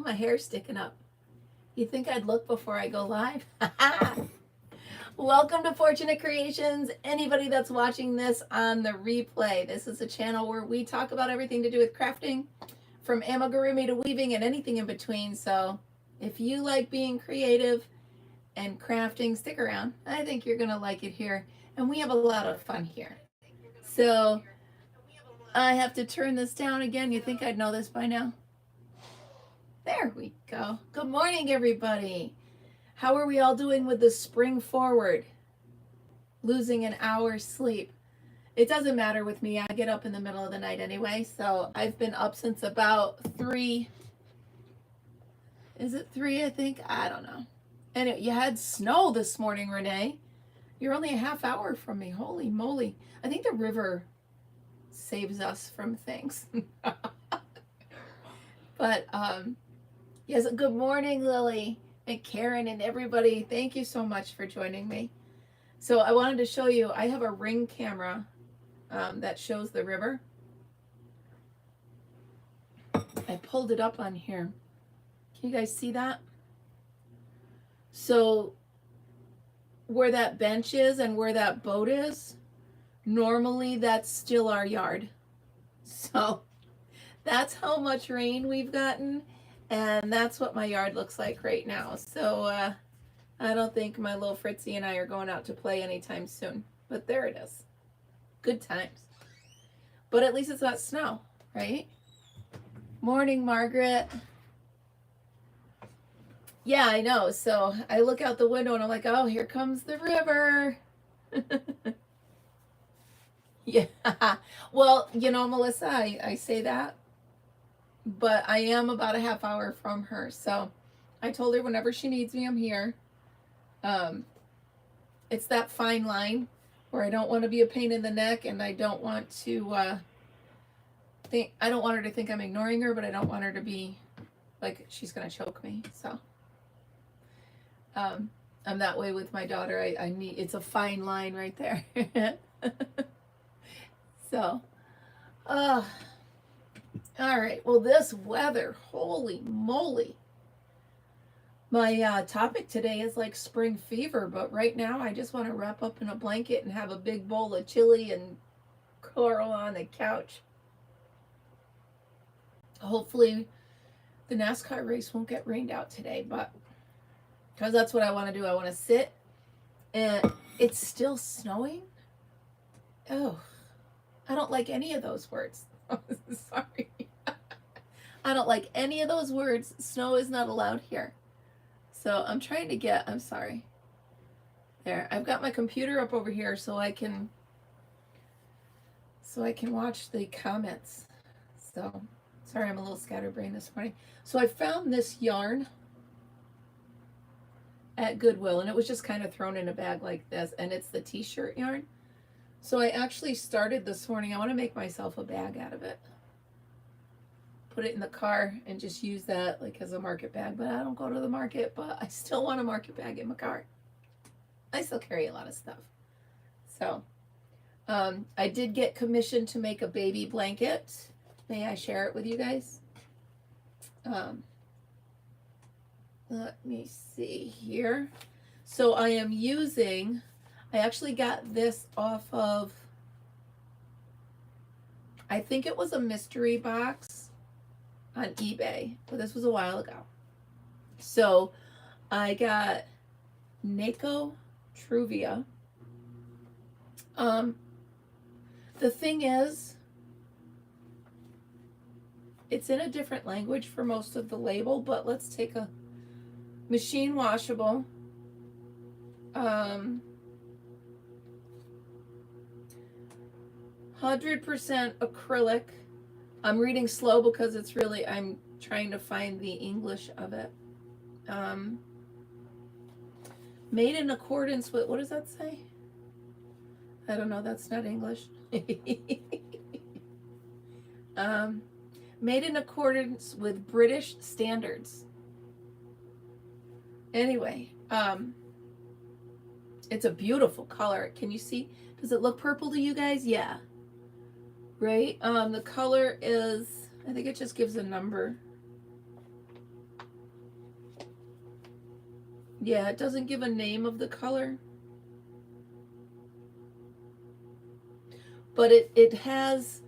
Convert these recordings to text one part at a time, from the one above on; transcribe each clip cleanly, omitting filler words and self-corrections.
my hair's sticking up. You think I'd look before I go live? Welcome to FortuneKnitt Creations. Anybody that's watching this on the replay, this is a channel where we talk about everything to do with crafting, from amigurumi to weaving and anything in between. So if you like being creative and crafting, stick around. I think you're going to like it here. And we have a lot of fun here. So I have to turn this down again. You think I'd know this by now? There we go. Good morning, everybody. How are we all doing with the spring forward? Losing an hour's sleep. It doesn't matter with me. I get up in the middle of the night anyway. So I've been up since about 3. Is it 3, I think? I don't know. And you had snow this morning, Renee. You're only a half hour from me. Holy moly. I think the river saves us from things. But yes, good morning, Lily and Karen and everybody. Thank you so much for joining me. So I wanted to show you, I have a ring camera that shows the river. I pulled it up on here. Can you guys see that? So where that bench is and where that boat is, normally that's still our yard. So that's how much rain we've gotten, and that's what my yard looks like right now. So I don't think my little Fritzy and I are going out to play anytime soon, but there it is. Good times. But at least it's not snow, right? Morning, Margaret. Yeah, I know. So I look out the window and I'm like, oh, here comes the river. Yeah. Well, you know, Melissa, I say that, but I am about a half hour from her. So I told her whenever she needs me, I'm here. It's that fine line where I don't want to be a pain in the neck, and I don't want to I don't want her to think I'm ignoring her, but I don't want her to be like she's gonna choke me. So I'm that way with my daughter. I need, it's a fine line right there. So all right, well, this weather, holy moly. My topic today is like spring fever, but right now I just want to wrap up in a blanket and have a big bowl of chili and curl on the couch. Hopefully the NASCAR race won't get rained out today, but because that's what I want to do. I want to sit, and it's still snowing. Oh, I don't like any of those words. Sorry. I don't like any of those words. Snow is not allowed here. So I'm trying to get, I'm sorry. There, I've got my computer up over here so I can watch the comments. So, sorry, I'm a little scatterbrained this morning. So I found this yarn at Goodwill, and it was just kind of thrown in a bag like this, and it's the t-shirt yarn. So I actually started this morning. I want to make myself a bag out of it. Put it in the car and just use that like as a market bag, but I don't go to the market, but I still want a market bag in my car. I still carry a lot of stuff. So I did get commissioned to make a baby blanket. May I share it with you guys? Let me see here. So I am using, I actually got this off of, I think it was a mystery box on eBay, but this was a while ago. So I got Nako Truvia. The thing is, it's in a different language for most of the label, but let's take a machine washable. 100% acrylic. I'm reading slow because it's really, I'm trying to find the English of it. Made in accordance with, what does that say? I don't know, that's not English. Made in accordance with British standards. Anyway, it's a beautiful color. Can you see? Does it look purple to you guys? Yeah. Right? The color is, I think it just gives a number. Yeah, it doesn't give a name of the color, but it has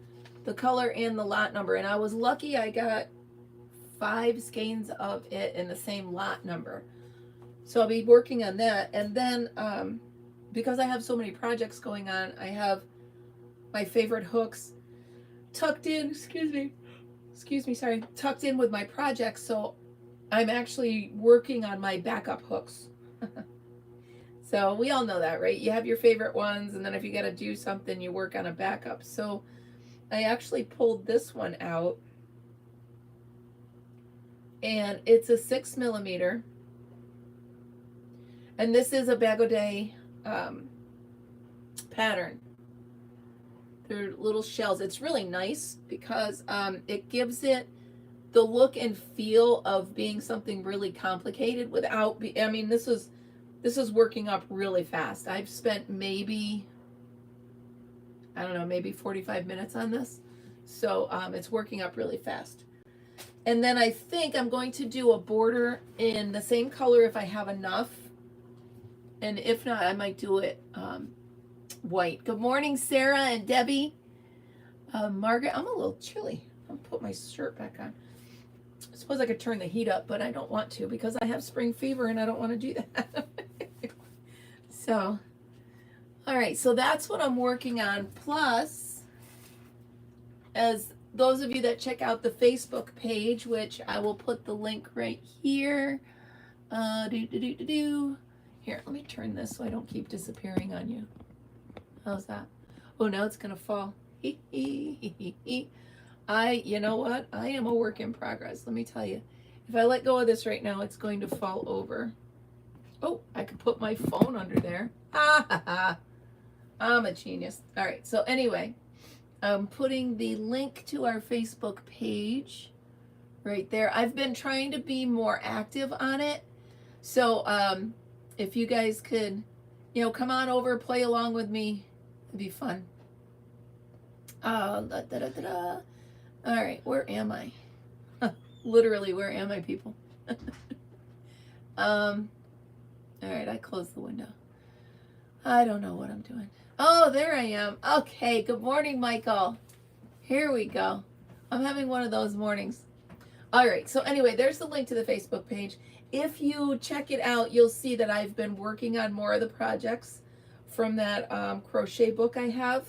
the color and the lot number, and I was lucky I got 5 skeins of it in the same lot number. So I'll be working on that. And then because I have so many projects going on, I have my favorite hooks tucked in, excuse me, sorry, tucked in with my projects. So I'm actually working on my backup hooks. So we all know that, right? You have your favorite ones, and then if you got to do something, you work on a backup. So I actually pulled this one out, and it's a 6mm. And this is a Bag-O-Day pattern. They're little shells. It's really nice because it gives it the look and feel of being something really complicated without I mean, this is working up really fast. I've spent maybe, I don't know, maybe 45 minutes on this. So it's working up really fast. And then I think I'm going to do a border in the same color if I have enough. And if not, I might do it white. Good morning, Sarah and Debbie. Margaret, I'm a little chilly. I'll put my shirt back on. I suppose I could turn the heat up, but I don't want to because I have spring fever and I don't want to do that. So, all right, so that's what I'm working on. Plus, as those of you that check out the Facebook page, which I will put the link right here. Here, let me turn this so I don't keep disappearing on you. How's that? Oh, now it's gonna fall. You know what? I am a work in progress. Let me tell you. If I let go of this right now, it's going to fall over. Oh, I could put my phone under there. I'm a genius. All right, so anyway, I'm putting the link to our Facebook page right there. I've been trying to be more active on it. So if you guys could, come on over, play along with me, it'd be fun. All right, where am I? Literally, where am I, people? All right, I closed the window. I don't know what I'm doing. Oh, there I am. Okay, good morning, Michael. Here we go. I'm having one of those mornings. All right, so anyway, there's the link to the Facebook page. If you check it out, you'll see that I've been working on more of the projects from that crochet book I have.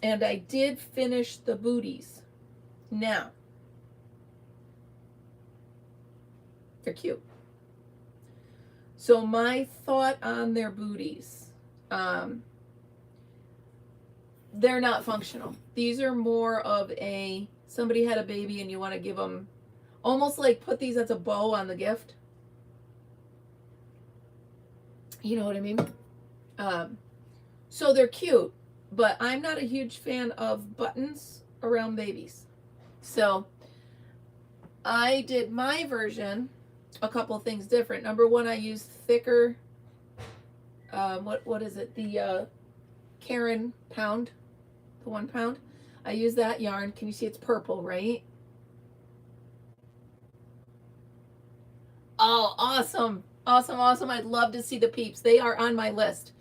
And I did finish the booties. Now, they're cute. So my thought on their booties, they're not functional. These are more of somebody had a baby and you want to give them, almost like put these as a bow on the gift. You know what I mean? So they're cute, but I'm not a huge fan of buttons around babies. So I did my version, a couple of things different. Number one, I used thicker, what is it? The Karen pound, the 1 pound. I used that yarn. Can you see it's purple, right? Oh, awesome. Awesome, awesome. I'd love to see the peeps. They are on my list.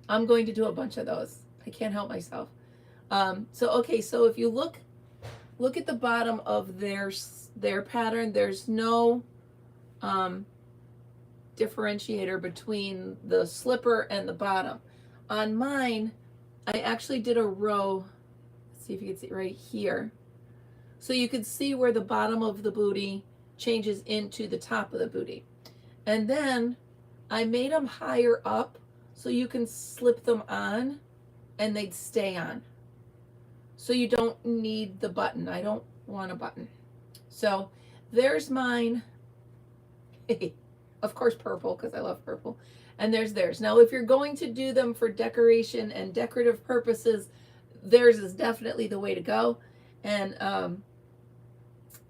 I'm going to do a bunch of those. I can't help myself. So if you look at the bottom of their pattern, there's no differentiator between the slipper and the bottom. On mine, I actually did a row. Let's see if you can see it right here. So you can see where the bottom of the booty changes into the top of the booty. And then I made them higher up so you can slip them on and they'd stay on. So you don't need the button. I don't want a button. So there's mine. Of course, purple, because I love purple. And there's theirs. Now, if you're going to do them for decoration and decorative purposes, theirs is definitely the way to go. And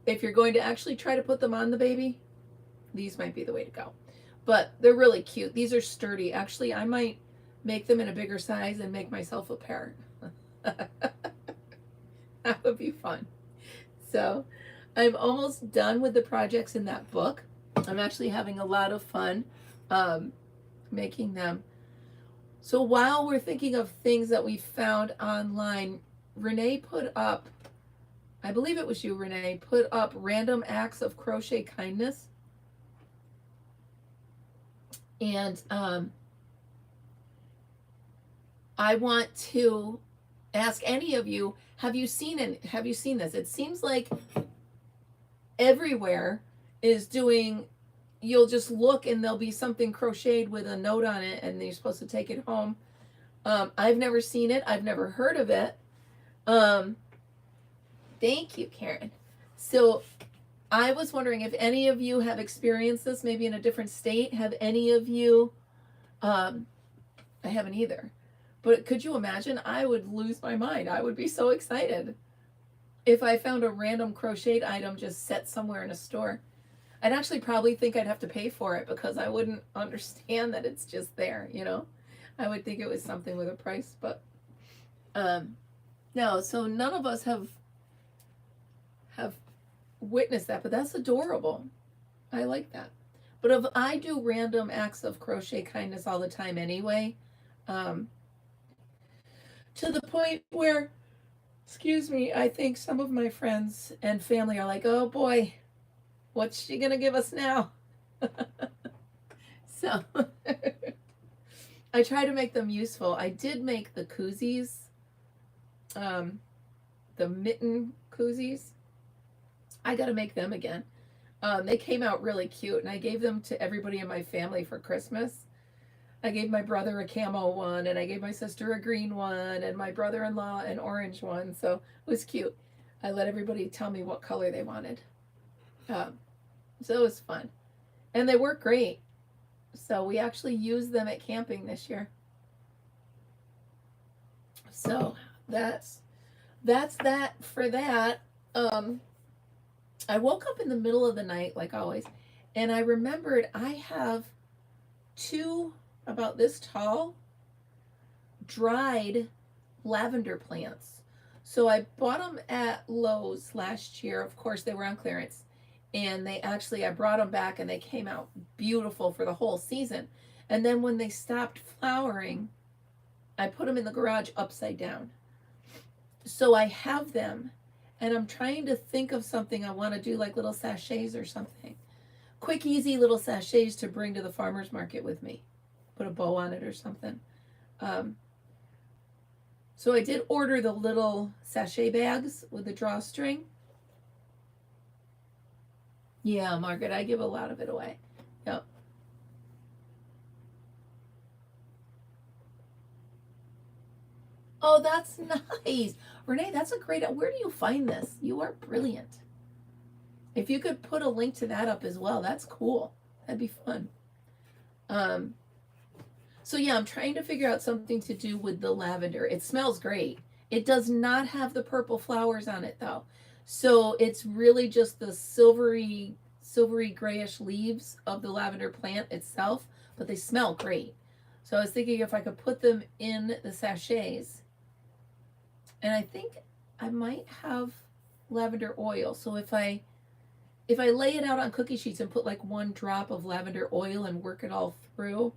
if you're going to actually try to put them on the baby, these might be the way to go. But they're really cute. These are sturdy. Actually, I might make them in a bigger size and make myself a pair. That would be fun. So I'm almost done with the projects in that book. I'm actually having a lot of fun making them. So while we're thinking of things that we found online, Renee put up, I believe it was you, Renee, put up random acts of crochet kindness. And I want to ask any of you, have you seen this? It seems like everywhere is doing, you'll just look and there'll be something crocheted with a note on it and you're supposed to take it home. I've never seen it. I've never heard of it. Thank you, Karen. So I was wondering if any of you have experienced this, maybe in a different state. Have any of you, I haven't either, but could you imagine? I would lose my mind. I would be so excited if I found a random crocheted item just set somewhere in a store. I'd actually probably think I'd have to pay for it because I wouldn't understand that it's just there, you know? I would think it was something with a price, but no, so none of us have witnessed that, but that's adorable. I like that. But if I do random acts of crochet kindness all the time anyway, to the point where, excuse me, I think some of my friends and family are like, oh boy, what's she gonna give us now? So I try to make them useful. I did make the koozies, the mitten koozies. I got to make them again. They came out really cute, and I gave them to everybody in my family for Christmas. I gave my brother a camo one, and I gave my sister a green one, and my brother-in-law an orange one, so it was cute. I let everybody tell me what color they wanted. So it was fun. And they work great. So we actually used them at camping this year. So that's that for that. I woke up in the middle of the night, like always, and I remembered I have 2 about this tall dried lavender plants. So I bought them at Lowe's last year. Of course, they were on clearance. And I brought them back and they came out beautiful for the whole season. And then when they stopped flowering, I put them in the garage upside down. So I have them. And I'm trying to think of something I want to do, like little sachets or something. Quick, easy little sachets to bring to the farmer's market with me. Put a bow on it or something. So I did order the little sachet bags with the drawstring. Yeah, Margaret, I give a lot of it away. Yep. Oh, that's nice. Renee, that's a great, where do you find this? You are brilliant. If you could put a link to that up as well, that's cool. That'd be fun. So yeah, I'm trying to figure out something to do with the lavender. It smells great. It does not have the purple flowers on it though. So it's really just the silvery grayish leaves of the lavender plant itself, but they smell great. So I was thinking if I could put them in the sachets. And I think I might have lavender oil. So if I lay it out on cookie sheets and put like 1 drop of lavender oil and work it all through,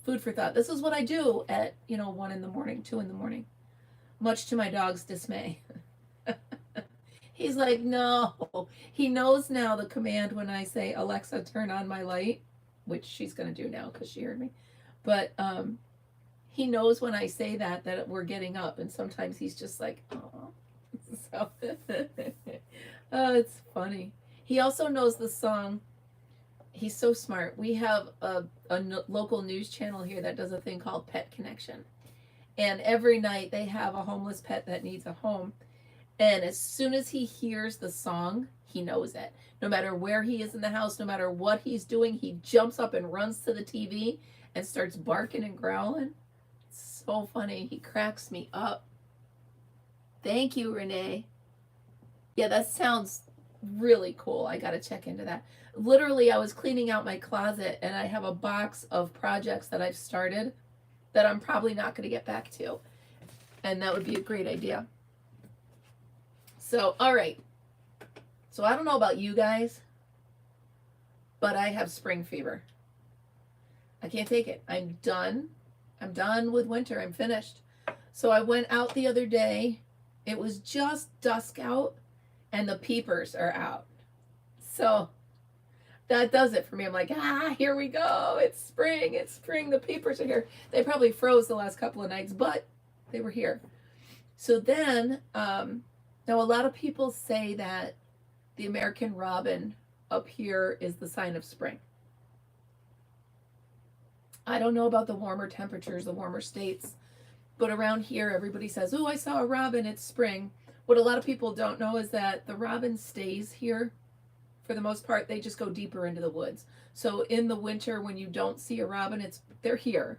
food for thought. This is what I do at, 1 in the morning, 2 in the morning, much to my dog's dismay. He's like, no. He knows now the command when I say, Alexa, turn on my light, which she's going to do now because she heard me. But he knows when I say that we're getting up, and sometimes he's just like, oh. So, oh, it's funny. He also knows the song. He's so smart. We have a local news channel here that does a thing called Pet Connection. And every night they have a homeless pet that needs a home. And as soon as he hears the song, he knows it. No matter where he is in the house, no matter what he's doing, he jumps up and runs to the TV and starts barking and growling. It's so funny. He cracks me up. Thank you, Renee. Yeah, that sounds really cool. I got to check into that. Literally, I was cleaning out my closet and I have a box of projects that I've started that I'm probably not going to get back to. And that would be a great idea. So, all right. So I don't know about you guys, but I have spring fever. I can't take it. I'm done. I'm done with winter. I'm finished. So I went out the other day. It was just dusk out and the peepers are out. So that does it for me. I'm like, here we go. It's spring. It's spring. The peepers are here. They probably froze the last couple of nights, but they were here. So then, now a lot of people say that the American robin up here is the sign of spring. I don't know about the warmer temperatures, the warmer states, but around here, everybody says, oh, I saw a robin, it's spring. What a lot of people don't know is that the robin stays here. For the most part, they just go deeper into the woods. So in the winter, when you don't see a robin, they're here.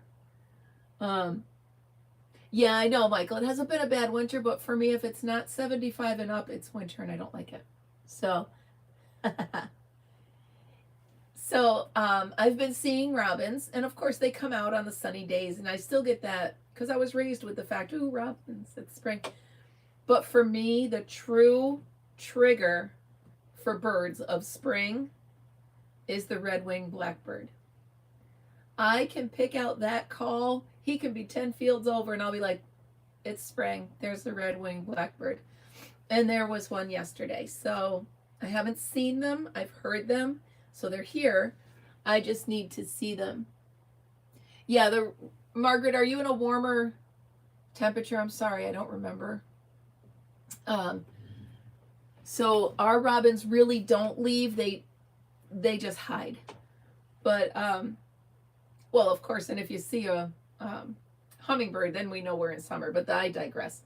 Yeah, I know, Michael. It hasn't been a bad winter, but for me, if it's not 75 and up, it's winter and I don't like it. So, I've been seeing robins, and of course they come out on the sunny days, and I still get that because I was raised with the fact, ooh, robins, it's spring. But for me, the true trigger for birds of spring is the red-winged blackbird. I can pick out that call. He can be 10 fields over and I'll be like, it's spring. There's the red-winged blackbird. And there was one yesterday. So I haven't seen them. I've heard them. So they're here. I just need to see them. Yeah, Margaret, are you in a warmer temperature? I'm sorry, I don't remember. So our robins really don't leave. They just hide. But, well, of course, and if you see a hummingbird, then we know we're in summer, but I digress.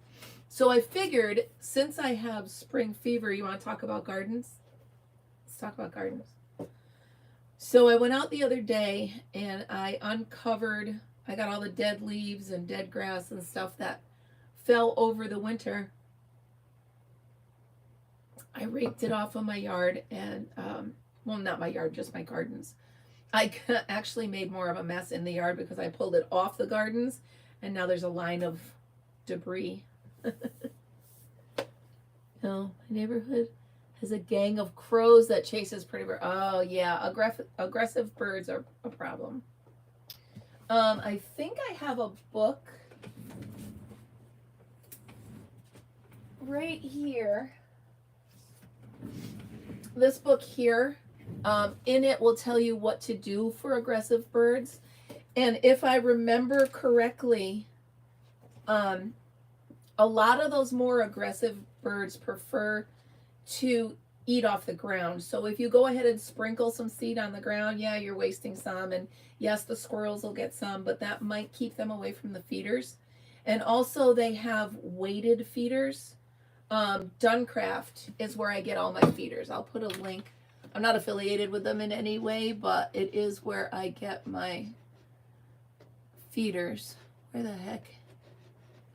So I figured, since I have spring fever, you want to talk about gardens? Let's talk about gardens. So I went out the other day and I got all the dead leaves and dead grass and stuff that fell over the winter. I raked it off of my yard and, well, not my yard, just my gardens. I actually made more of a mess in the yard because I pulled it off the gardens and now there's a line of debris. No, my neighborhood has a gang of crows that chases pretty birds. Oh yeah, aggressive birds are a problem. I think I have a book right here. This book here, in it will tell you what to do for aggressive birds. And if I remember correctly, a lot of those more aggressive birds prefer to eat off the ground. So if you go ahead and sprinkle some seed on the ground, yeah, you're wasting some. And yes, the squirrels will get some, but that might keep them away from the feeders. And also they have weighted feeders. Duncraft is where I get all my feeders. I'll put a link. I'm not affiliated with them in any way, but it is where I get my feeders. Where the heck?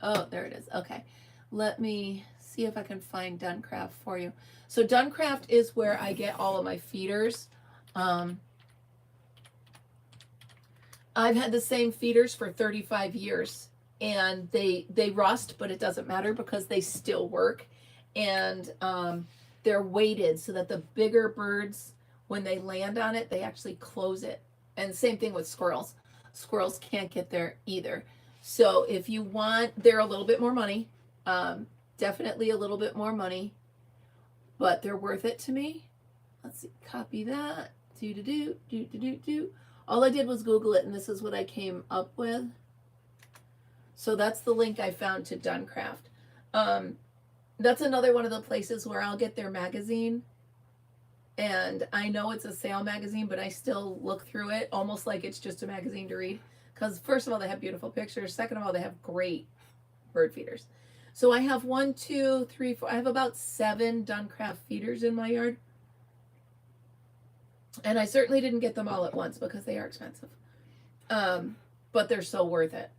Oh, there it is. Okay. Let me see if I can find Duncraft for you. So Duncraft is where I get all of my feeders. I've had the same feeders for 35 years. And they rust, but it doesn't matter because they still work. And they're weighted so that the bigger birds, when they land on it, they actually close it. And same thing with squirrels. Squirrels can't get there either. So if you want, they're a little bit more money. Definitely a little bit more money. But they're worth it to me. Let's see, copy that. All I did was Google it, and this is what I came up with. So that's the link I found to Duncraft. That's another one of the places where I'll get their magazine. And I know it's a sale magazine, but I still look through it almost like it's just a magazine to read. Because first of all, they have beautiful pictures. Second of all, they have great bird feeders. So I have 1, 2, 3, 4. I have about 7 Duncraft feeders in my yard. And I certainly didn't get them all at once because they are expensive. But they're so worth it.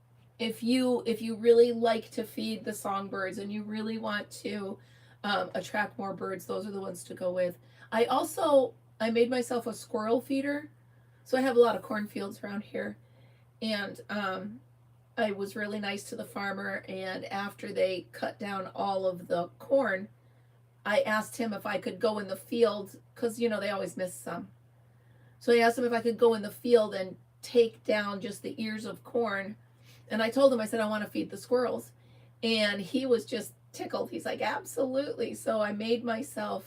If you really like to feed the songbirds and you really want to attract more birds, those are the ones to go with. I made myself a squirrel feeder. So I have a lot of cornfields around here. And I was really nice to the farmer. And after they cut down all of the corn, I asked him if I could go in the field because, you know, they always miss some. So I asked him if I could go in the field and take down just the ears of corn. And I told him, I said, I want to feed the squirrels. And he was just tickled. He's like, absolutely. So I made myself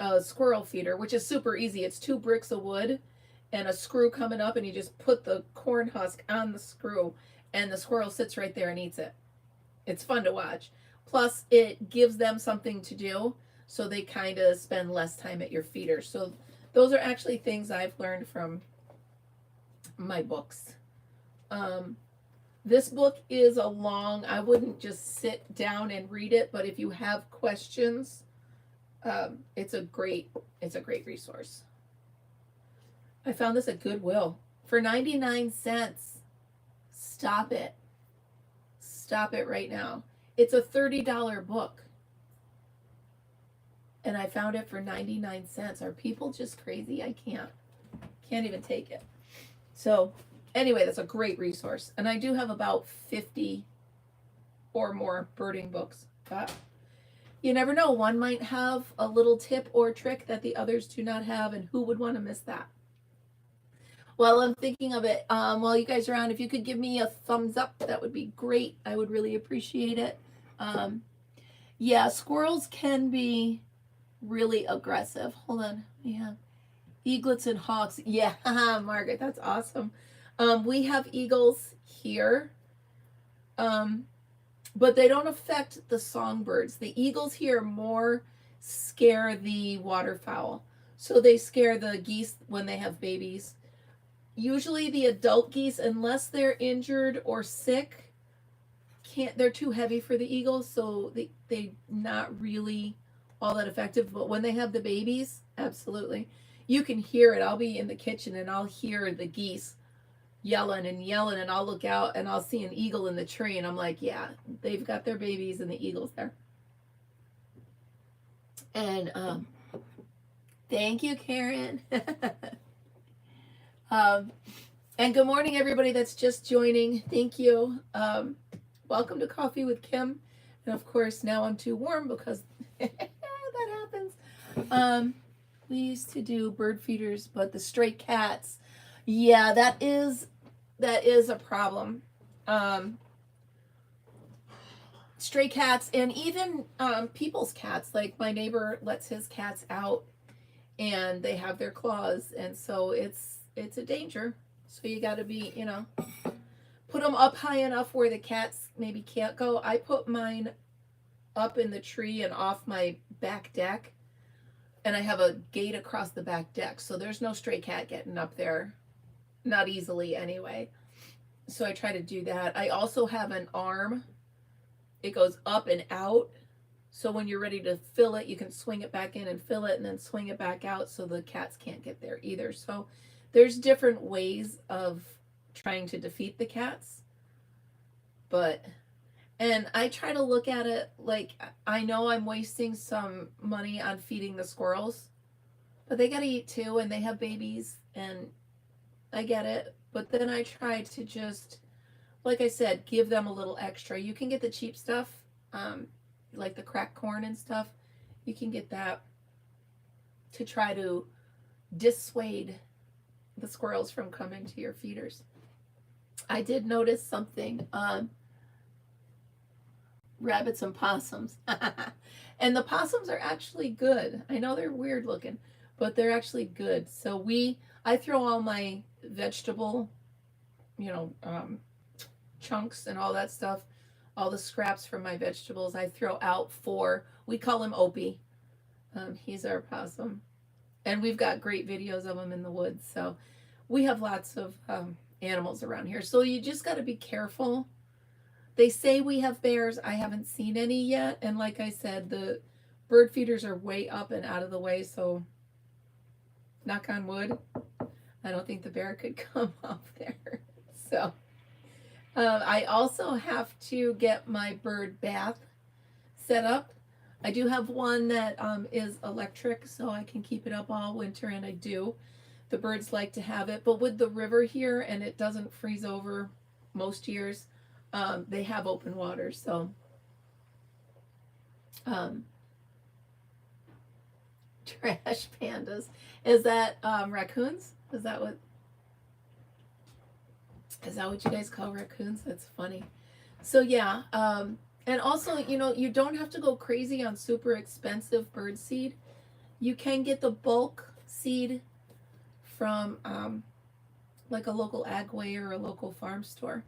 a squirrel feeder, which is super easy. It's 2 bricks of wood and a screw coming up, and you just put the corn husk on the screw, and the squirrel sits right there and eats it. It's fun to watch. Plus, it gives them something to do, so they kind of spend less time at your feeder. So those are actually things I've learned from my books. This book is a long, I wouldn't just sit down and read it, but if you have questions, it's a great resource. I found this at Goodwill for 99 cents. Stop it. Stop it right now. It's a $30 book. And I found it for 99 cents. Are people just crazy? I can't even take it. So anyway, that's a great resource. And I do have about 50 or more birding books. But you never know. One might have a little tip or trick that the others do not have, and who would want to miss that? While I'm thinking of it, while you guys are on, if you could give me a thumbs up, that would be great. I would really appreciate it. Yeah, squirrels can be really aggressive. Hold on. Yeah. Eaglets and hawks. Yeah, Margaret, that's awesome. We have eagles here, but they don't affect the songbirds. The eagles here more scare the waterfowl. So they scare the geese when they have babies. Usually the adult geese, unless they're injured or sick, they're too heavy for the eagles, so they not really all that effective. But when they have the babies, absolutely. You can hear it. I'll be in the kitchen and I'll hear the geese yelling and yelling, and I'll look out and I'll see an eagle in the tree, and I'm like, yeah, they've got their babies and the eagle's there. And thank you, Karen. And good morning, everybody that's just joining. Thank you. Welcome to Coffee with Kim. And of course, now I'm too warm because that happens. We used to do bird feeders, but the stray cats, yeah, that is a problem. Stray cats, and even people's cats. Like my neighbor lets his cats out, and they have their claws, and so it's a danger. So you got to be, put them up high enough where the cats maybe can't go. I put mine up in the tree and off my back deck, and I have a gate across the back deck, so there's no stray cat getting up there, not easily anyway. So I try to do that. I also have an arm. It goes up and out, so when you're ready to fill it, you can swing it back in and fill it and then swing it back out, so the cats can't get there either. So there's different ways of trying to defeat the cats. And I try to look at it like, I know I'm wasting some money on feeding the squirrels, but they gotta eat too, and they have babies, and I get it. But then I try to just, like I said, give them a little extra. You can get the cheap stuff, like the cracked corn and stuff. You can get that to try to dissuade the squirrels from coming to your feeders. I did notice something. Rabbits and possums. And the possums are actually good. I know they're weird looking, but they're actually good. So I throw all my vegetable, chunks and all that stuff, all the scraps from my vegetables, I throw out we call him Opie. He's our possum. And we've got great videos of them in the woods. So we have lots of animals around here. So you just got to be careful. They say we have bears. I haven't seen any yet. And like I said, the bird feeders are way up and out of the way. So knock on wood, I don't think the bear could come up there. So I also have to get my bird bath set up. I do have one that is electric, so I can keep it up all winter, and I do. The birds like to have it, but with the river here, and it doesn't freeze over most years, they have open water, so trash pandas. Is that raccoons? Is that what? Is that what you guys call raccoons? That's funny. So yeah, and also, you know, you don't have to go crazy on super expensive bird seed. You can get the bulk seed from like a local agway or a local farm store.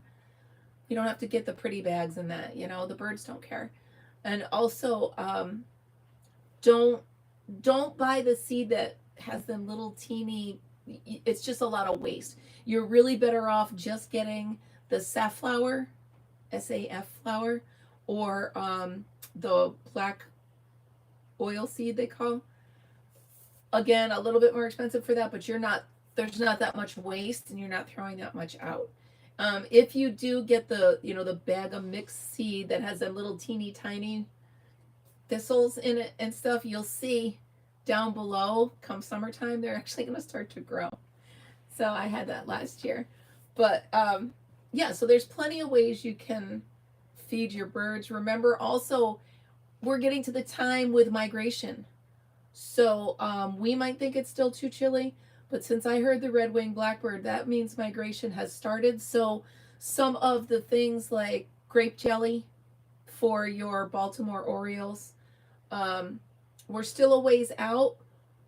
You don't have to get the pretty bags and that, you know, the birds don't care. And also, don't don't buy the seed that has them little teeny, it's just a lot of waste. You're really better off just getting the safflower, SAF flower, or the black oil seed they call. Again, a little bit more expensive for that, but there's not that much waste and you're not throwing that much out. If you do get the, you know, the bag of mixed seed that has them little teeny tiny thistles in it and stuff, you'll see down below come summertime they're actually going to start to grow. So I had that last year. But yeah, so there's plenty of ways you can feed your birds. Remember also, we're getting to the time with migration. So we might think it's still too chilly, but since I heard the red-winged blackbird, that means migration has started. So some of the things like grape jelly for your Baltimore Orioles, we're still a ways out,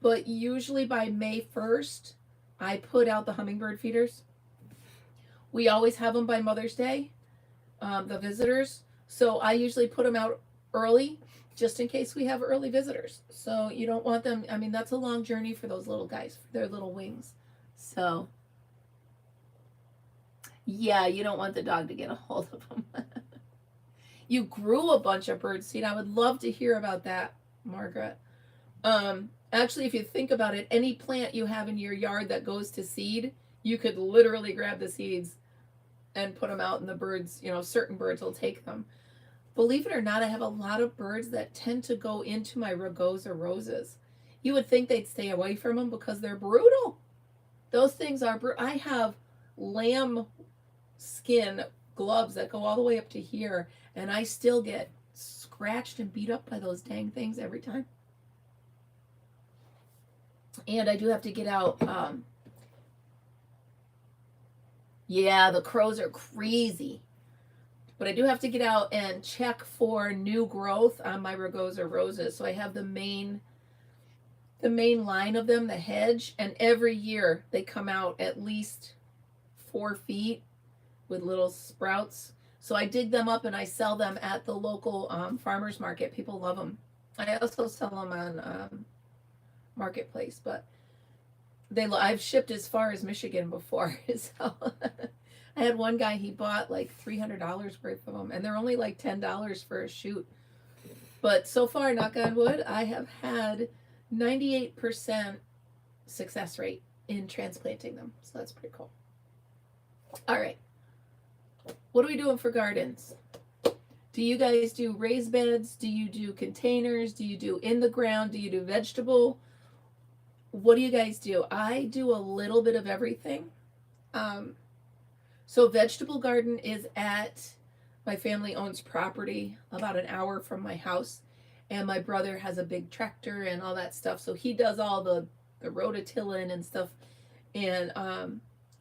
but usually by May 1st, I put out the hummingbird feeders. We always have them by Mother's Day, the visitors. So I usually put them out early just in case we have early visitors. So you don't want them, I mean, that's a long journey for those little guys, for their little wings. So yeah, you don't want the dog to get a hold of them. You grew a bunch of bird seed. I would love to hear about that, Margaret. Actually, if you think about it, any plant you have in your yard that goes to seed, you could literally grab the seeds and put them out and the birds, you know, certain birds will take them. Believe it or not, I have a lot of birds that tend to go into my Rugosa roses. You would think they'd stay away from them because they're brutal. Those things are brutal. I have lamb skin gloves that go all the way up to here, and I still get scratched and beat up by those dang things every time. And I do have to get out. Yeah, the crows are crazy. But I do have to get out and check for new growth on my Rugosa roses. So I have the main line of them, the hedge, and every year they come out at least 4 feet with little sprouts. So I dig them up and I sell them at the local farmers market. People love them. I also sell them on Marketplace, but I've shipped as far as Michigan before. So I had one guy, he bought like $300 worth of them, and they're only like $10 for a shoot. But so far, knock on wood, I have had 98% success rate in transplanting them. So that's pretty cool. All right. What are we doing for gardens? Do you guys do raised beds? Do you do containers? Do you do in the ground? Do you do vegetable? What do you guys do? I do a little bit of everything. So vegetable garden is at, my family owns property about an hour from my house, and my brother has a big tractor and all that stuff. So he does all the rototilling and stuff. And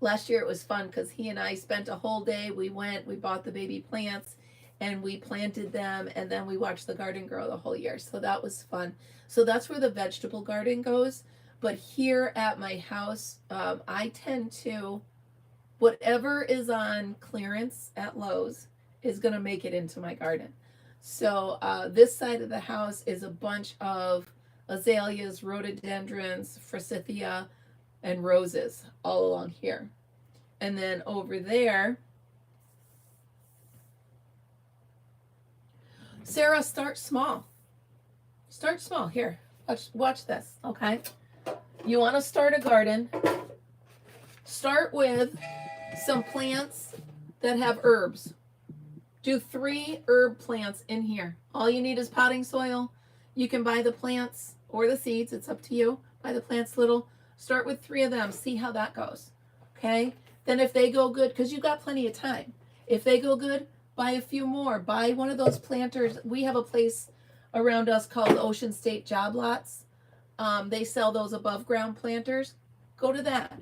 last year it was fun because he and I spent a whole day. We bought the baby plants and we planted them, and then we watched the garden grow the whole year. So that was fun. So that's where the vegetable garden goes. But here at my house, I tend to, whatever is on clearance at Lowe's is going to make it into my garden. So this side of the house is a bunch of azaleas, rhododendrons, forsythia, and roses all along here. And then over there, Sarah, start small. Start small. Here, watch this, okay? You want to start a garden. Start with some plants that have herbs. Do 3 herb plants in here. All you need is potting soil. You can buy the plants or the seeds. It's up to you. Buy the plants little. Start with 3 of them. See how that goes. Okay? Then if they go good, because you've got plenty of time. If they go good, buy a few more. Buy one of those planters. We have a place around us called Ocean State Job Lots. They sell those above ground planters. Go to that.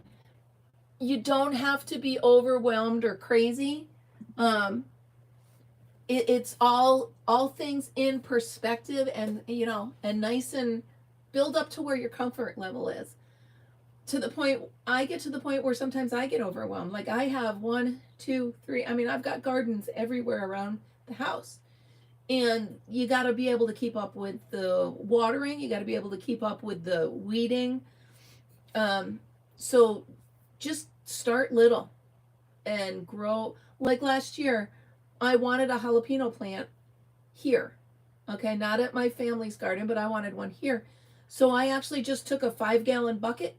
You don't have to be overwhelmed or crazy. Um, it's all things in perspective, and and nice, and build up to where your comfort level is. To the point, I get to the point where sometimes I get overwhelmed. Like I have one, two, three. I mean, I've got gardens everywhere around the house. And you got to be able to keep up with the watering. You got to be able to keep up with the weeding. So just start little and grow. Like last year, I wanted a jalapeno plant here. Okay, not at my family's garden, but I wanted one here. So I actually just took a 5-gallon bucket.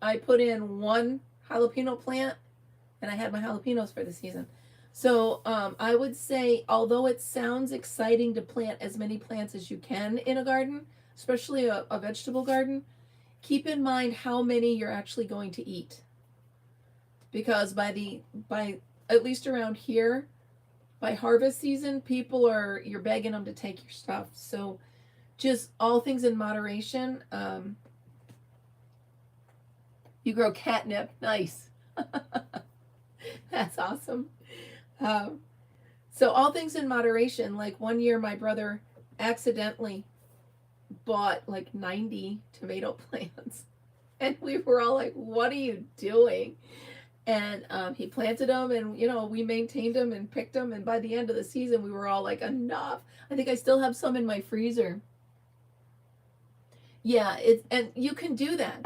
I put in one jalapeno plant, and I had my jalapenos for the season. So I would say, although it sounds exciting to plant as many plants as you can in a garden, especially a vegetable garden, keep in mind how many you're actually going to eat. Because by at least around here, by harvest season, you're begging them to take your stuff. So just all things in moderation. You grow catnip, nice. That's awesome. So all things in moderation. Like one year, my brother accidentally bought like 90 tomato plants, and we were all like, "What are you doing?" And he planted them, and we maintained them and picked them. And by the end of the season, we were all like, "Enough!" I think I still have some in my freezer. Yeah, and you can do that.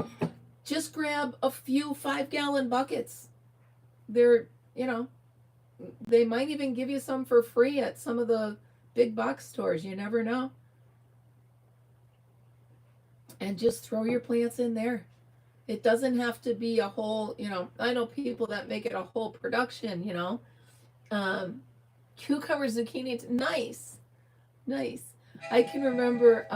Just grab a few 5-gallon buckets. They're they might even give you some for free at some of the big box stores. You never know. And just throw your plants in there. It doesn't have to be a whole, I know people that make it a whole production, cucumber, zucchini, nice, nice. I can remember,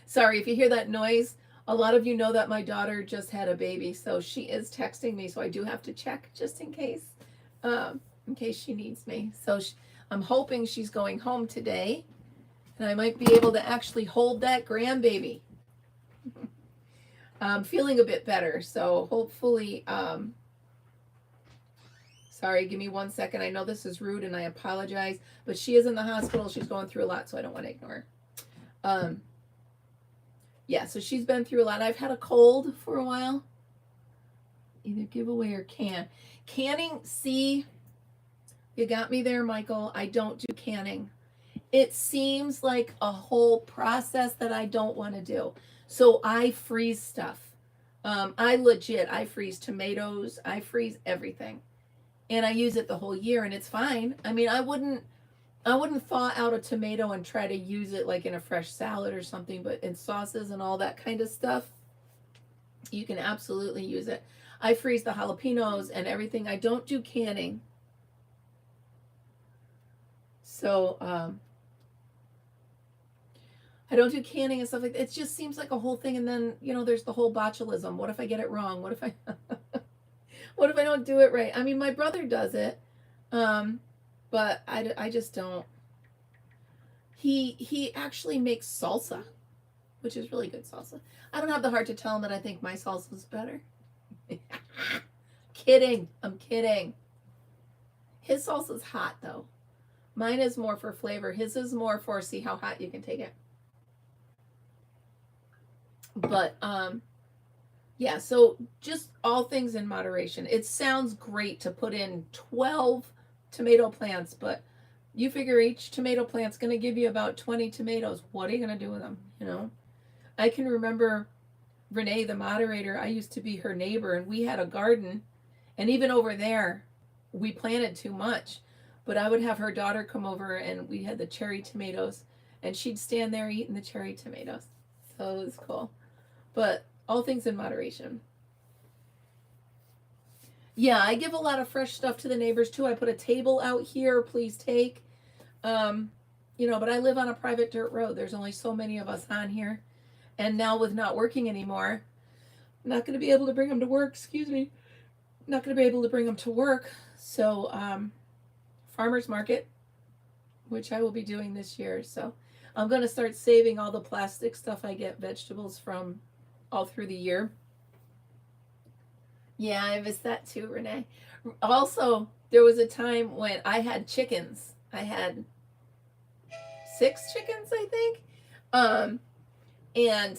sorry if you hear that noise. A lot of you know that my daughter just had a baby, so she is texting me, so I do have to check just in case she needs me. So I'm hoping she's going home today, and I might be able to actually hold that grandbaby. I'm feeling a bit better, so hopefully, sorry, give me 1 second. I know this is rude, and I apologize, but she is in the hospital. She's going through a lot, so I don't want to ignore her. Yeah, so she's been through a lot. I've had a cold for a while. Either give away or can. Canning, see, you got me there, Michael. I don't do canning. It seems like a whole process that I don't want to do. So I freeze stuff. I freeze tomatoes. I freeze everything. And I use it the whole year, and it's fine. I mean, I wouldn't thaw out a tomato and try to use it like in a fresh salad or something, but in sauces and all that kind of stuff, you can absolutely use it. I freeze the jalapenos and everything. I don't do canning. So, I don't do canning and stuff like that. It just seems like a whole thing. And then, there's the whole botulism. What if I get it wrong? What if I, what if I don't do it right? I mean, my brother does it. But I just don't. He actually makes salsa, which is really good salsa. I don't have the heart to tell him that I think my salsa is better. Kidding. I'm kidding. His salsa's hot, though. Mine is more for flavor. His is more for see how hot you can take it. But, yeah, so just all things in moderation. It sounds great to put in 12 tomato plants, but you figure each tomato plant's going to give you about 20 tomatoes. What are you going to do with them? I can remember Renee, the moderator. I used to be her neighbor, and we had a garden, and even over there we planted too much, but I would have her daughter come over, and we had the cherry tomatoes, and she'd stand there eating the cherry tomatoes. So it was cool. But all things in moderation. Yeah, I give a lot of fresh stuff to the neighbors too. I put a table out here, please take. But I live on a private dirt road. There's only so many of us on here. And now with not working anymore, I'm not going to be able to bring them to work. Excuse me. Not going to be able to bring them to work. So, farmer's market, which I will be doing this year. So I'm going to start saving all the plastic stuff I get vegetables from all through the year. Yeah, I missed that too, Renee. Also, there was a time when I had chickens. I had 6 chickens, I think. Um, and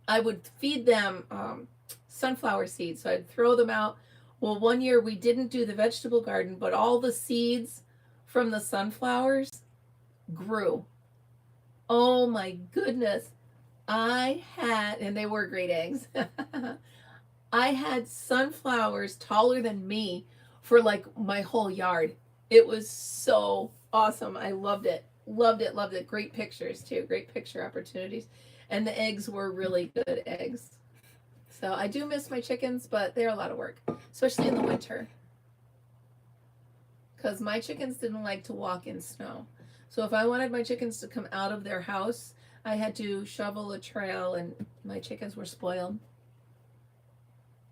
I would feed them sunflower seeds. So I'd throw them out. Well, one year we didn't do the vegetable garden, but all the seeds from the sunflowers grew. Oh my goodness. I had, and they were great eggs. I had sunflowers taller than me for like my whole yard. It was so awesome. I loved it. Loved it, loved it. Great pictures too. Great picture opportunities. And the eggs were really good eggs. So I do miss my chickens, but they're a lot of work, especially in the winter. Because my chickens didn't like to walk in snow. So if I wanted my chickens to come out of their house, I had to shovel a trail, and my chickens were spoiled.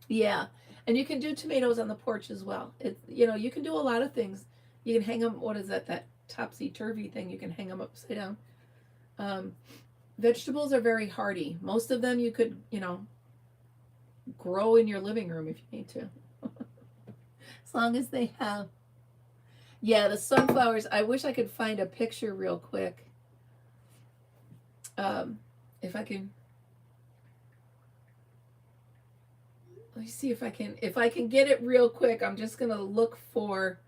Yeah, and you can do tomatoes on the porch as well. It, you know, you can do a lot of things. You can hang them. What is that? That topsy-turvy thing. You can hang them upside down. Vegetables are very hardy. Most of them you could, you know, grow in your living room if you need to, as long as they have. Yeah, the sunflowers. I wish I could find a picture real quick. If I can. Let me see if I can get it real quick. I'm just gonna look for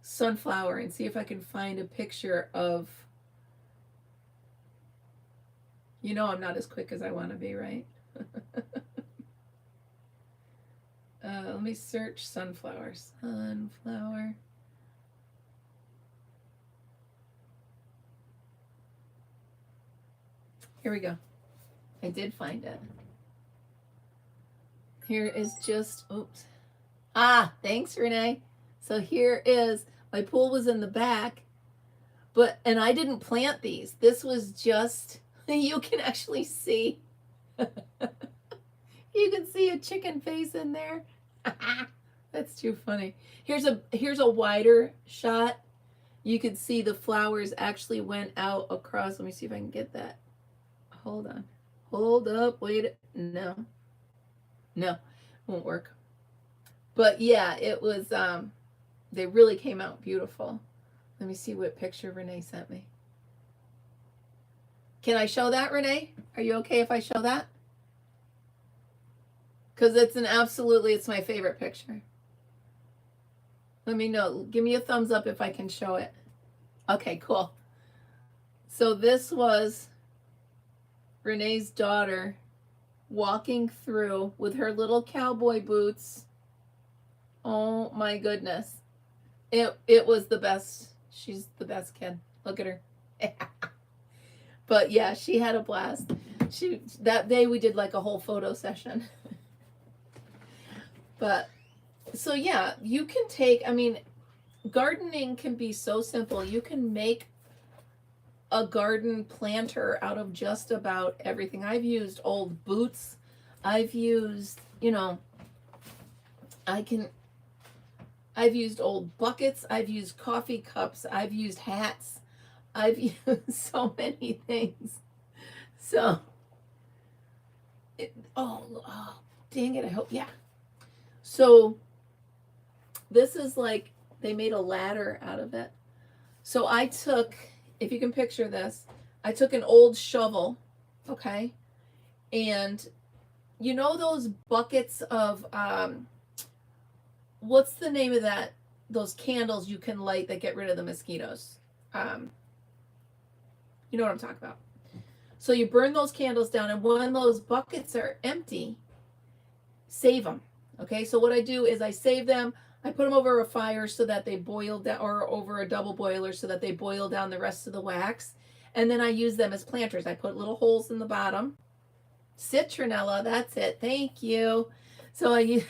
sunflower and see if I can find a picture of. You know, I'm not as quick as I want to be, right? Let me search sunflower. Sunflower. Here we go. I did find it. Here is just, oops. Ah, thanks, Renee. So here is, my pool was in the back, and I didn't plant these. This was just, you can actually see, you can see a chicken face in there. That's too funny. Here's a wider shot. You could see the flowers actually went out across. Let me see if I can get that. Hold on. Hold up. Wait. No. No. Won't work. But yeah, it was, they really came out beautiful. Let me see what picture Renee sent me. Can I show that, Renee? Are you okay if I show that? Because it's it's my favorite picture. Let me know. Give me a thumbs up if I can show it. Okay, cool. So this was Renee's daughter walking through with her little cowboy boots. Oh my goodness. It was the best. She's the best kid. Look at her. But yeah, she had a blast. That day we did like a whole photo session. But so yeah, you can take, I mean, gardening can be so simple. You can make a garden planter out of just about everything. I've used old boots. I've used, you know, I've used old buckets. I've used coffee cups. I've used hats. I've used so many things. So, oh, dang it. I hope, yeah. So this is like, they made a ladder out of it. So I took, if you can picture this, I took an old shovel, okay? And you know those buckets of, what's the name of that? Those candles you can light that get rid of the mosquitoes. You know what I'm talking about. So you burn those candles down, and when those buckets are empty, save them. Okay, so what I do is I save them. I put them over a fire so that they boil down, or over a double boiler so that they boil down the rest of the wax. And then I use them as planters. I put little holes in the bottom. Citronella, that's it. Thank you. So I use,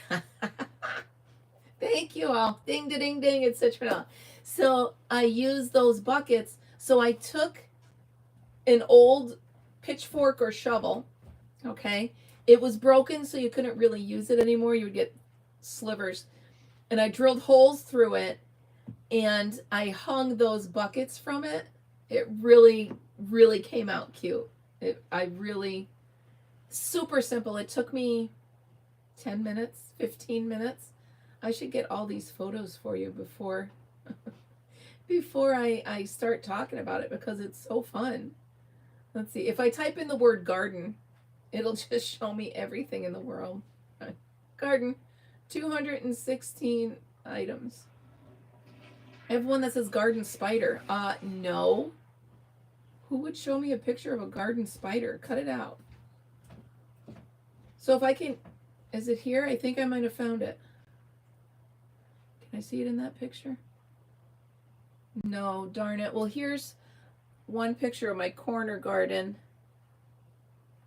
thank you all. Ding, ding, ding, it's citronella. So I use those buckets. So I took an old pitchfork or shovel, okay? It was broken, so you couldn't really use it anymore. You would get slivers. And I drilled holes through it, and I hung those buckets from it. It really, really came out cute. Super simple. It took me 10 minutes, 15 minutes. I should get all these photos for you before I start talking about it, because it's so fun. Let's see. If I type in the word garden, it'll just show me everything in the world. Garden, 216 items. I have one that says garden spider. No. Who would show me a picture of a garden spider? Cut it out. So if I can, is it here? I think I might have found it. Can I see it in that picture? No, darn it. Well, here's one picture of my corner garden.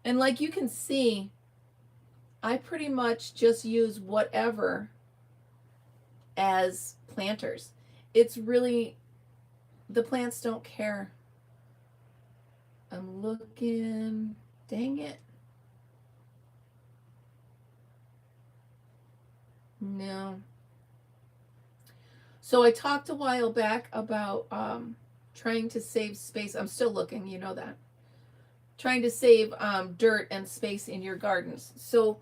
And like you can see, I pretty much just use whatever as planters. It's really, the plants don't care. I'm looking, dang it. No. So I talked a while back about trying to save space. I'm still looking, you know that. Trying to save dirt and space in your gardens. So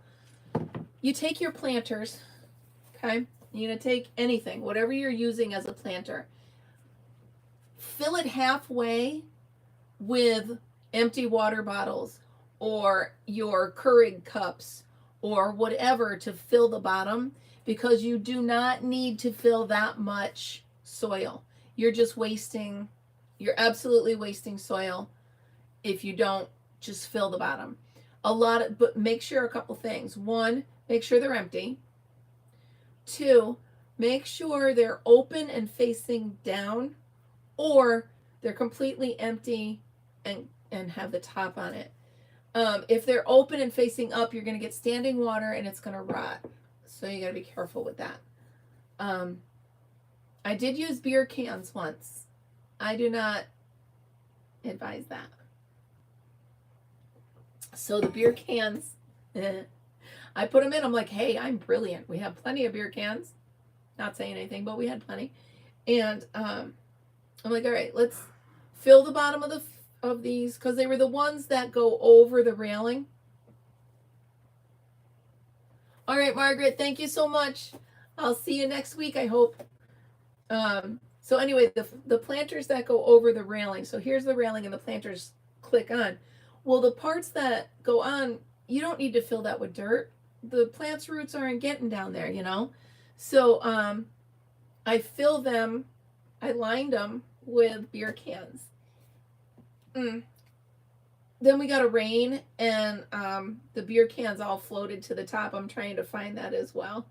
you take your planters, okay? You're going to take anything, whatever you're using as a planter. Fill it halfway with empty water bottles or your Keurig cups or whatever to fill the bottom, because you do not need to fill that much soil. You're just wasting, you're absolutely wasting soil if you don't just fill the bottom. But make sure a couple things. One, make sure they're empty. Two, make sure they're open and facing down, or they're completely empty and have the top on it. If they're open and facing up, you're going to get standing water and it's going to rot. So you got to be careful with that. I did use beer cans once. I do not advise that. So the beer cans, I put them in. I'm like, hey, I'm brilliant. We have plenty of beer cans. Not saying anything, but we had plenty. And I'm like, all right, let's fill the bottom of these, because they were the ones that go over the railing. All right, Margaret, thank you so much. I'll see you next week, I hope. So anyway, the planters that go over the railing. So here's the railing and the planters click on. Well, the parts that go on, you don't need to fill that with dirt. The plant's roots aren't getting down there, you know. So I fill them, I lined them with beer cans. Then we got a rain, and the beer cans all floated to the top. I'm trying to find that as well.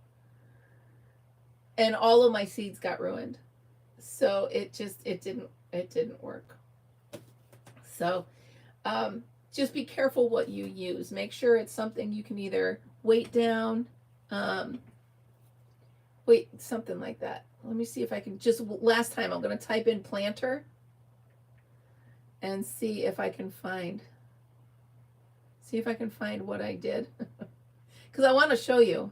And all of my seeds got ruined. So it didn't work. So just be careful what you use. Make sure it's something you can either weight down, something like that. Let me see if I can last time I'm going to type in planter and see if I can find what I did. Because I want to show you,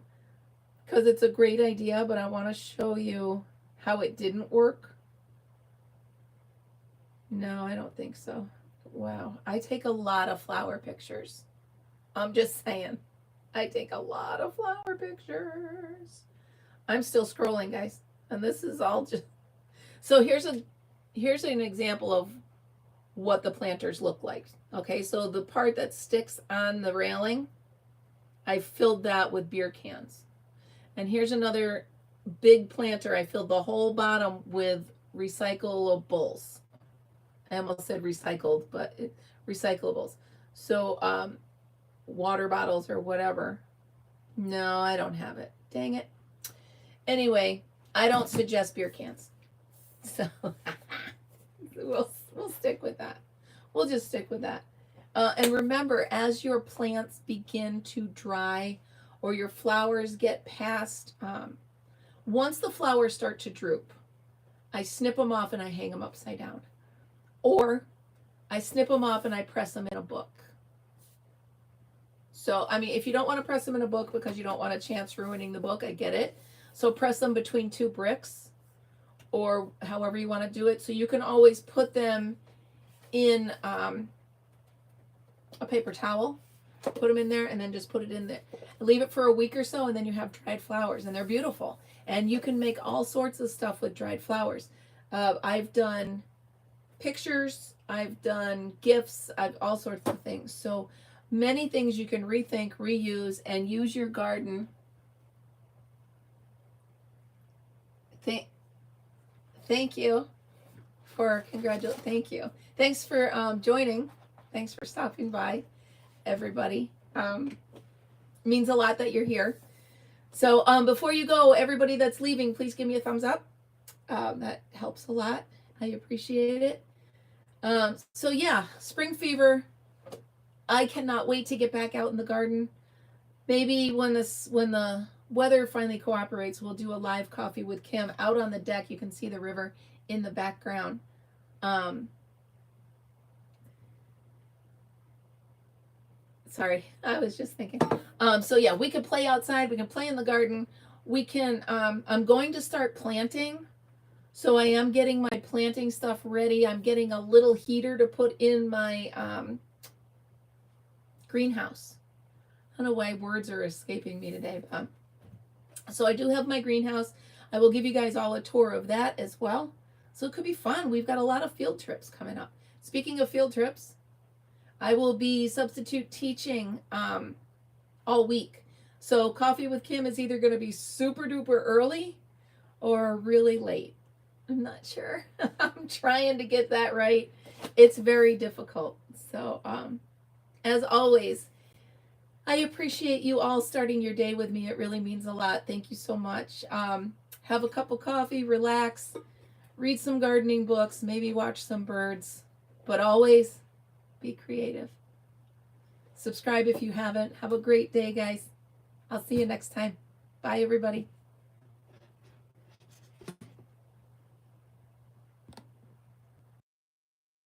because it's a great idea, but I want to show you how it didn't work. No, I don't think so. Wow, I take a lot of flower pictures. I'm just saying, I take a lot of flower pictures. I'm still scrolling, guys, and this is all just, so here's an example of what the planters look like. Okay, so the part that sticks on the railing, I filled that with beer cans. And here's another big planter. I filled the whole bottom with recyclables. I almost said recycled, but recyclables. So water bottles or whatever. No, I don't have it. Dang it. Anyway, I don't suggest beer cans. So we'll stick with that. We'll just stick with that. And remember, as your plants begin to dry or your flowers get past, once the flowers start to droop, I snip them off and I hang them upside down. Or I snip them off and I press them in a book. So, I mean, if you don't want to press them in a book because you don't want a chance ruining the book, I get it. So press them between two bricks or however you want to do it. So you can always put them in a paper towel put them in there, and then just put it in there. Leave it for a week or so, and then you have dried flowers, and they're beautiful. And you can make all sorts of stuff with dried flowers. I've done pictures, I've done gifts, I've all sorts of things. So many things you can rethink, reuse, and use your garden. Thank you for thank you. Thanks for joining. Thanks for stopping by, everybody. Means a lot that you're here. So before you go, everybody that's leaving, please give me a thumbs up. That helps a lot. I appreciate it. So yeah, spring fever. I cannot wait to get back out in the garden. Maybe when the weather finally cooperates, we'll do a live coffee with Kim out on the deck. You can see the river in the background. Sorry, I was just thinking. So yeah, we can play outside. We can play in the garden. We can, I'm going to start planting. So I am getting my planting stuff ready. I'm getting a little heater to put in my greenhouse. I don't know why words are escaping me today. So I do have my greenhouse. I will give you guys all a tour of that as well. So it could be fun. We've got a lot of field trips coming up. Speaking of field trips, I will be substitute teaching all week. So Coffee with Kim is either going to be super duper early or really late. I'm not sure. I'm trying to get that right. It's very difficult. So as always, I appreciate you all starting your day with me. It really means a lot. Thank you so much. Have a cup of coffee, relax, read some gardening books, maybe watch some birds, but always be creative. Subscribe if you haven't. Have a great day, guys. I'll see you next time. Bye, everybody.